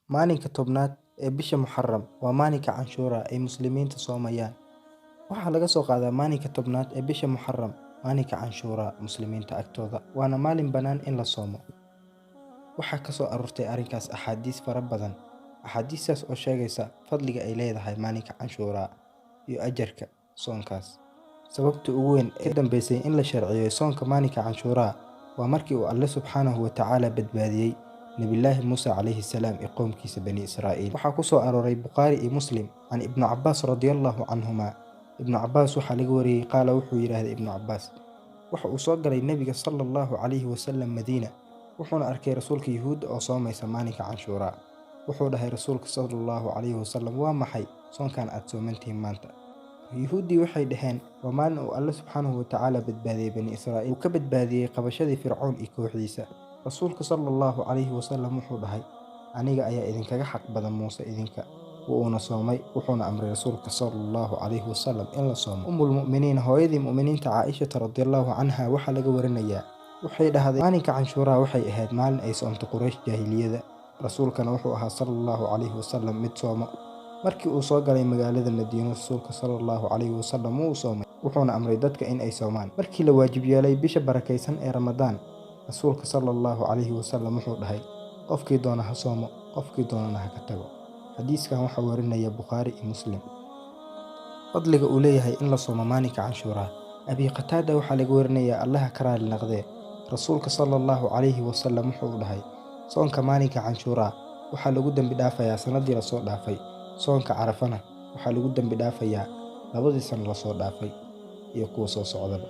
Maalinka tobnaad ee bisha Muxarram waa maalinka Canshuura ay Muslimiinta soomayaan. Waxaa laga soo qaadaa maalinka tobnaad ee bisha Muxarram maalinka Canshuura Muslimiinta agtooda waana maalin bannaan in la soomo. Waxaa ka soo aroortay arrinkaas axaadiis fara badan. Axaadiistaas oo sheegaysa fadliga ay leedahay maalinka Canshuura iyo ajarka soonkaas. Sababta ugu weyn ee ka dambeysay in la sharciyo soonka maalinka Canshuura waa markii uu Alle Subxaanahu wa Tacaala badbaadiyay Nabiyullaahi Muuse calayhi salaam iyo qoomkiisa Bani Israa'iil. Waxaa ku soo arooray Bukhaari iyo Muslim can Ibn Cabbaas radiyallahu canhuma. Ibn Cabbaas waxaa laga wariyay qaala wuxuu yiraahday Ibn Cabbaas waxa uu soo galay Nabiga sallallahu calayhi wasallam Madiina wuxuuna arkay rasuulka Yahuudda oo soomaysa maalinka Canshuura. Wuxuu dhahay rasuulka sallallahu calayhi wasallam waa maxay soonkan aad soomantihiin maanta? Yahuuddii waxay dhaheen waa maalin uu Alle Subxaanahu wa Tacaala badbaadiyay Bani Israa'iil uu ka badbaadiyay qabashadii Fircoon iyo kooxdiisa. Rasuulka sallallahu calayhi wasallam wuxuu dhahay aniga ayaa idinkaga xaq badan Muuse idinka. Wuuna soomay wuxuuna amray rasuulka sallallahu calayhi wasallam in la soomo. Ummul mu'miniin hooyadii mu'miniinta Caaisha radiyallahu canha waxaa laga warinayaa waxay dhahday maalinka Canshuura waxay ahayd maalin ay soomto Quraysh jaahiliyada. Rasuulkana wuxuu ahaa sallallahu calayhi wasallam mid sooma. Markii uu soo galay magaalada Madiino rasuulka sallallahu calayhi wasallam wuu soomay wuxuuna amray dadka in ay soomaan. Markii la waajib yeelay bisha barakaysan ee Ramadaan rasuulka sallallahu calayhi wasallam wuxuu dhahay qofkii doona ha soomo qofkii doonana ha ka tago. Xadiiskan waxaa warinaya Bukhaari iyo Muslim. Fadliga uu leeyahay in la soomo maalinka Canshuura. Abi Qataada waxaa laga warinayaa Allaha ka raali noqdee rasuulka sallallahu calayhi wasallam wuxuu dhahay soonka maalinka Canshuura waxaa lagu dambi dhaafayaa sanadii la soo dhaafay. Soonka Carafana waxaa lagu dambi dhaafayaa labadii sano la soo dhaafay iyo kuwa soo socdaba.